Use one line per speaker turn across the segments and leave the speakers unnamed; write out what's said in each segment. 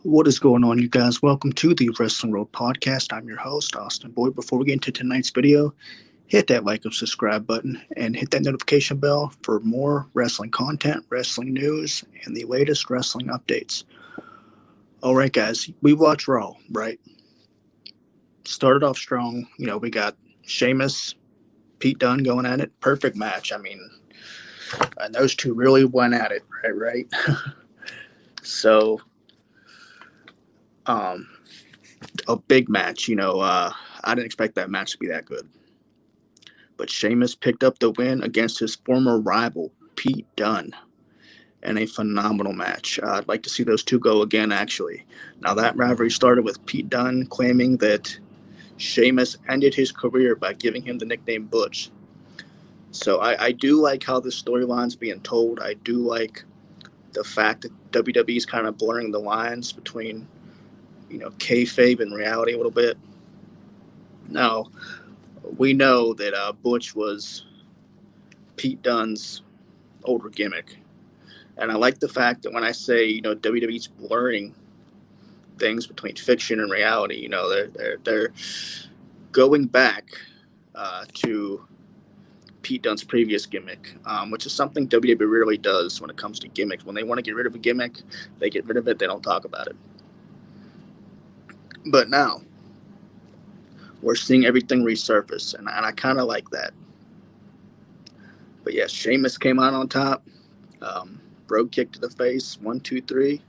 What is going on, you guys? Welcome to the Wrestling World Podcast. I'm your host, Austin Boyd. Before we get into tonight's video, hit that like and subscribe button and hit that notification bell for more wrestling content, wrestling news, and the latest wrestling updates. All right, guys, we watched Raw, right? Started off strong. We got Sheamus, Pete Dunne going at it. Perfect match. And those two really went at it, right? So, um, a big match. I didn't expect that match to be that good. But Sheamus picked up the win against his former rival, Pete Dunne, in a phenomenal match. I'd like to see those two go again, actually. Now, that rivalry started with Pete Dunne claiming that Sheamus ended his career by giving him the nickname Butch. So I do like how this storyline's being told. I do like the fact that WWE's kind of blurring the lines between, kayfabe and reality a little bit. Now, we know that Butch was Pete Dunne's older gimmick. And I like the fact that when I say, WWE's blurring things between fiction and reality, they're going back to Pete Dunne's previous gimmick, which is something WWE rarely does when it comes to gimmicks. When they want to get rid of a gimmick, they get rid of it. They don't talk about it. But now we're seeing everything resurface, and I kind of like that. But yes, Sheamus came out on top. Brogue kick to the face. 1, 2, 3.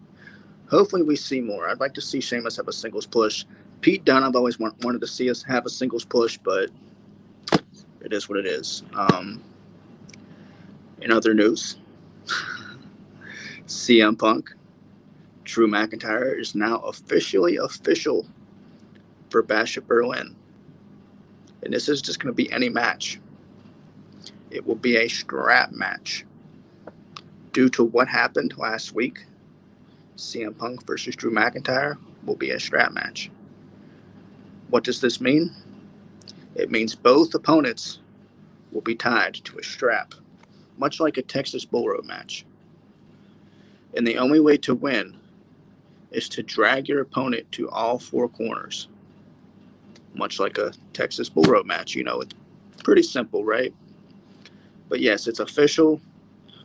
Hopefully we see more. I'd like to see Sheamus have a singles push. Pete Dunne, I've always wanted to see us have a singles push, but it is what it is. In other news, CM Punk, Drew McIntyre is now officially official for Bash at Berlin. And this is just going to be any match. It will be a strap match. Due to what happened last week, CM Punk versus Drew McIntyre will be a strap match. What does this mean? It means both opponents will be tied to a strap, much like a Texas Bull Rope match. And the only way to win is to drag your opponent to all four corners, much like a Texas Bull Rope match. It's pretty simple, right? But yes, it's official.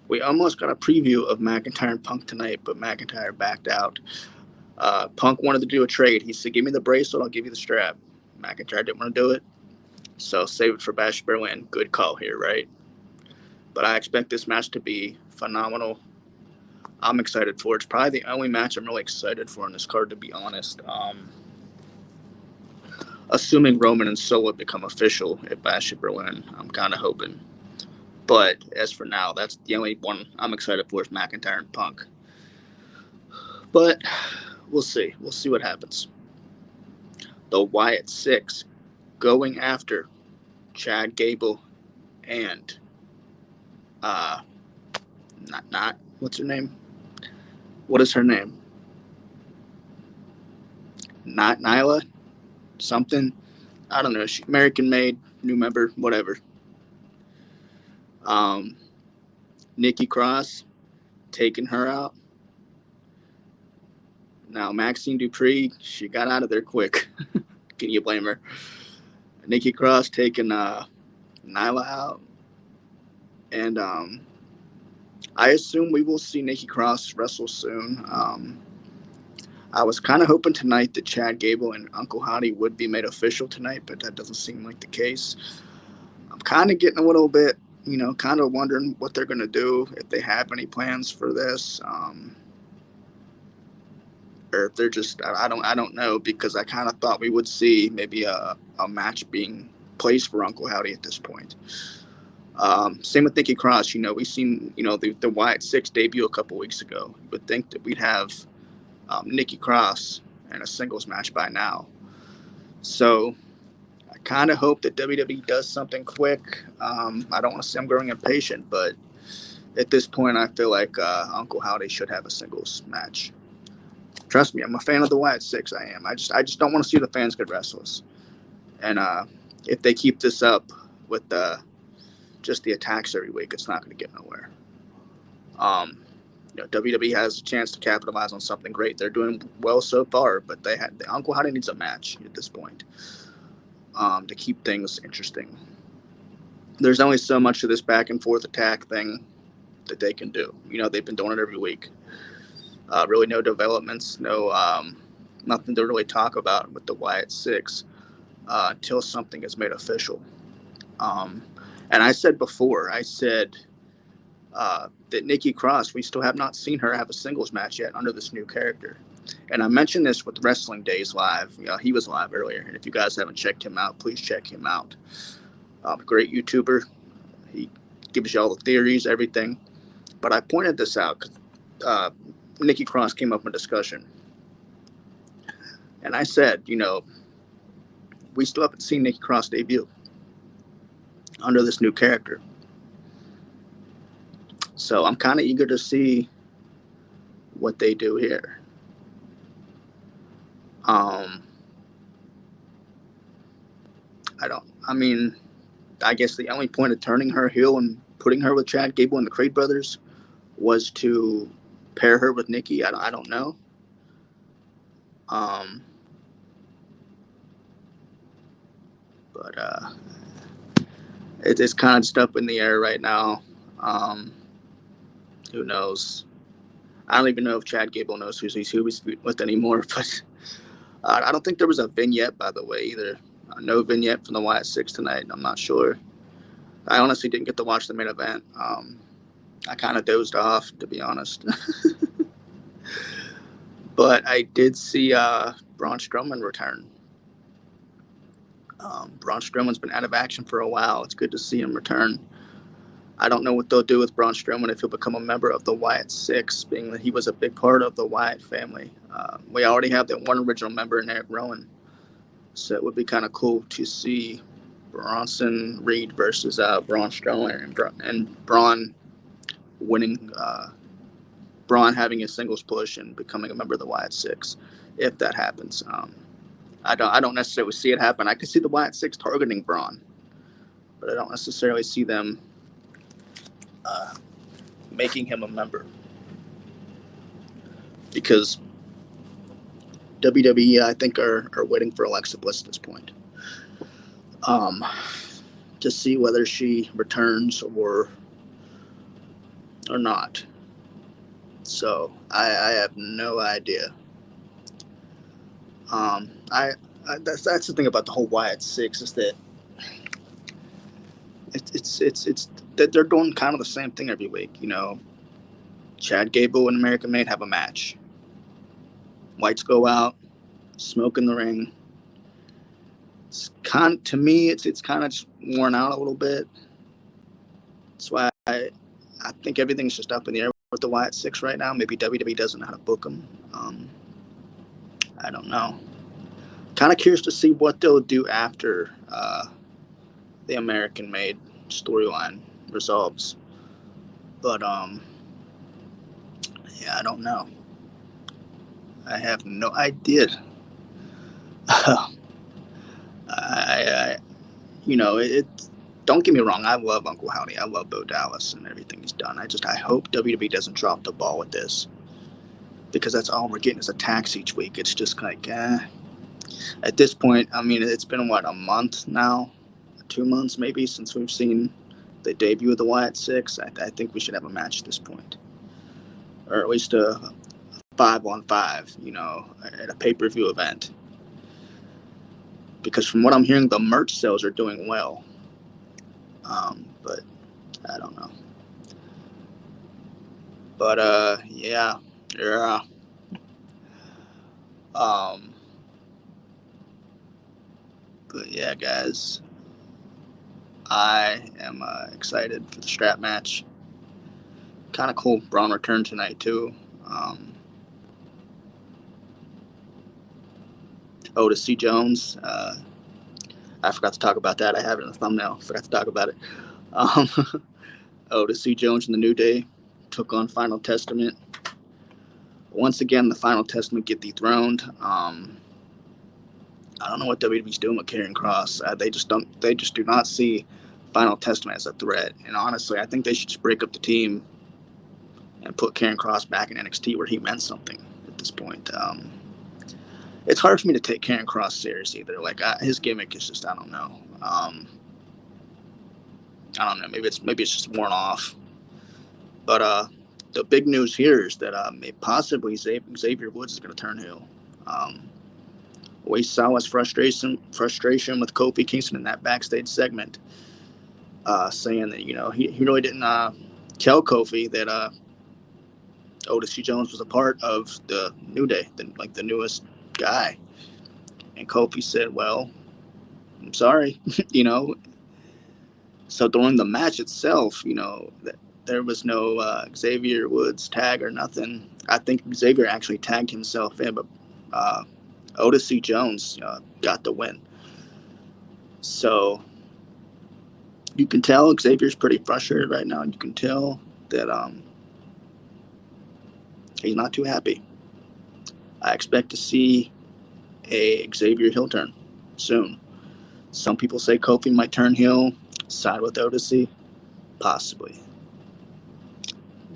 We almost got a preview of McIntyre and Punk tonight, but McIntyre backed out. Punk wanted to do a trade. He said, give me the bracelet, I'll give you the strap. McIntyre didn't want to do it, so save it for Bash Berlin. Good call here, right? But I expect this match to be phenomenal. I'm excited for it. It's probably the only match I'm really excited for on this card, to be honest. Assuming Roman and Solo become official at Bash at Berlin, I'm kind of hoping. But as for now, that's the only one I'm excited for is McIntyre and Punk. But we'll see. We'll see what happens. The Wyatt Six going after Chad Gable and not what's her name? What is her name? Not Nyla? Something? I don't know. She American made, new member, whatever. Nikki Cross taking her out. Now Maxine Dupree, she got out of there quick. Can you blame her? Nikki Cross taking Nyla out. And I assume we will see Nikki Cross wrestle soon. I was kind of hoping tonight that Chad Gable and Uncle Howdy would be made official tonight, but that doesn't seem like the case. I'm kind of getting a little bit, kind of wondering what they're going to do, if they have any plans for this, or if they're just, I don't know, because I kind of thought we would see maybe a match being placed for Uncle Howdy at this point. Same with Nikki Cross. We've seen, the Wyatt Six debut a couple weeks ago. You would think that we'd have Nikki Cross in a singles match by now. So I kind of hope that WWE does something quick. I don't want to say I'm growing impatient, but at this point, I feel like Uncle Howdy should have a singles match. Trust me, I'm a fan of the Wyatt Six. I am. I just don't want to see the fans get restless. And if they keep this up with just the attacks every week, it's not going to get nowhere. WWE has a chance to capitalize on something great. They're doing well so far, but Uncle Howdy needs a match at this point to keep things interesting. There's only so much of this back and forth attack thing that they can do. They've been doing it every week. Really no developments, nothing to really talk about with the Wyatt Six until something is made official. And I said before, that Nikki Cross, we still have not seen her have a singles match yet under this new character. And I mentioned this with Wrestling Days Live. He was live earlier. And if you guys haven't checked him out, please check him out. Great YouTuber. He gives you all the theories, everything. But I pointed this out because Nikki Cross came up in discussion. And I said, we still haven't seen Nikki Cross debut under this new character. So I'm kind of eager to see what they do here. I guess the only point of turning her heel and putting her with Chad Gable and the Creed brothers was to pair her with Nikki. I don't know. But it's kind of stuff in the air right now. Who knows? I don't even know if Chad Gable knows who he's with anymore. But I don't think there was a vignette, by the way, either. No vignette from the Wyatt Six tonight. I'm not sure. I honestly didn't get to watch the main event. I kind of dozed off, to be honest. But I did see Braun Strowman return. Braun Strowman's been out of action for a while. It's good to see him return. I don't know what they'll do with Braun Strowman if he'll become a member of the Wyatt Six, being that he was a big part of the Wyatt family. We already have that one original member in Eric Rowan. So it would be kind of cool to see Bronson Reed versus Braun Strowman and Braun winning, Braun having a singles push and becoming a member of the Wyatt Six, if that happens. I don't necessarily see it happen. I could see the Wyatt Six targeting Braun, but I don't necessarily see them making him a member, because WWE, I think, are waiting for Alexa Bliss at this point to see whether she returns or not. So I have no idea. That's the thing about the whole Wyatt Six, is that it's that they're doing kind of the same thing every week. Chad Gable and American Made have a match. Whites go out, smoke in the ring. To me, it's kind of just worn out a little bit. That's why I think everything's just up in the air with the Wyatt Six right now. Maybe WWE doesn't know how to book them. I don't know. Kind of curious to see what they'll do after the American Made storyline resolves. But yeah, I don't know. I have no idea. Don't get me wrong. I love Uncle Howdy. I love Bo Dallas and everything he's done. I hope WWE doesn't drop the ball with this, because that's all we're getting is attacks each week. It's just like, at this point, it's been a month now, 2 months maybe, since we've seen the debut of the Wyatt Six. I think we should have a match at this point, or at least a 5-on-5, at a pay-per-view event. Because from what I'm hearing, the merch sales are doing well. But I don't know. But yeah. But yeah, guys, I am excited for the strap match. Kind of cool. Braun returned tonight too. Otis C. Jones. I forgot to talk about that. I have it in the thumbnail. Forgot to talk about it. Otis C. Jones and the New Day took on Final Testament. Once again, the Final Testament get dethroned. I don't know what WWE's doing with Karrion Kross. They just do not see Final Testament as a threat. And honestly, I think they should just break up the team and put Karrion Kross back in NXT where he meant something at this point. It's hard for me to take Karrion Kross serious either. Like his gimmick is just I don't know. I don't know. Maybe it's just worn off. But the big news here is that possibly Xavier Woods is going to turn heel. We saw his frustration with Kofi Kingston in that backstage segment, saying that he really didn't tell Kofi that Otis C. Jones was a part of the New Day, the newest guy. And Kofi said, "Well, I'm sorry," So during the match itself, there was no Xavier Woods tag or nothing. I think Xavier actually tagged himself in, but Otis C. Jones got the win. So you can tell Xavier's pretty frustrated right now. You can tell that he's not too happy. I expect to see a Xavier heel turn soon. Some people say Kofi might turn heel, side with Odyssey, possibly.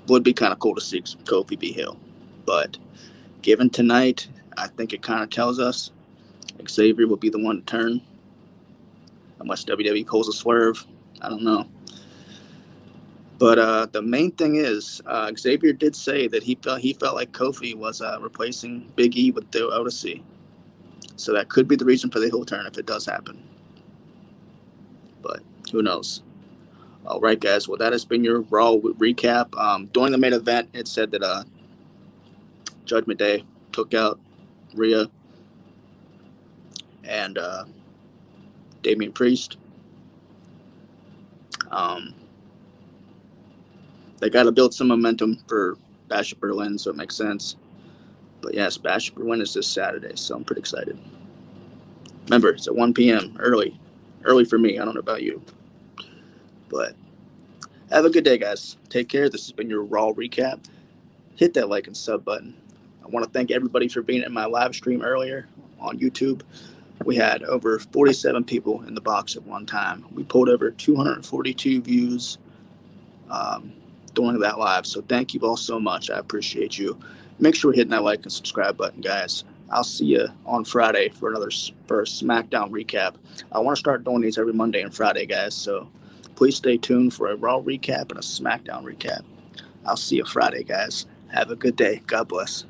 Would be kind of cool to see Kofi be heel, but given tonight, I think it kind of tells us Xavier will be the one to turn, unless WWE pulls a swerve. I don't know. But the main thing is, Xavier did say that he felt like Kofi was replacing Big E with the Odyssey. So that could be the reason for the heel turn if it does happen. But who knows? All right, guys. Well, that has been your Raw recap. During the main event, it said that Judgment Day took out Rhea and Damian Priest. They got to build some momentum for Bash at Berlin, so it makes sense. But yes, Bash at Berlin is this Saturday, so I'm pretty excited. Remember, it's at 1 p.m. Early for me. I don't know about you. But have a good day, guys. Take care. This has been your Raw recap. Hit that like and sub button. I want to thank everybody for being in my live stream earlier on YouTube. We had over 47 people in the box at one time. We pulled over 242 views during that live. So thank you all so much. I appreciate you. Make sure you're hitting that like and subscribe button, guys. I'll see you on Friday for a SmackDown recap. I want to start doing these every Monday and Friday, guys. So please stay tuned for a Raw recap and a SmackDown recap. I'll see you Friday, guys. Have a good day. God bless.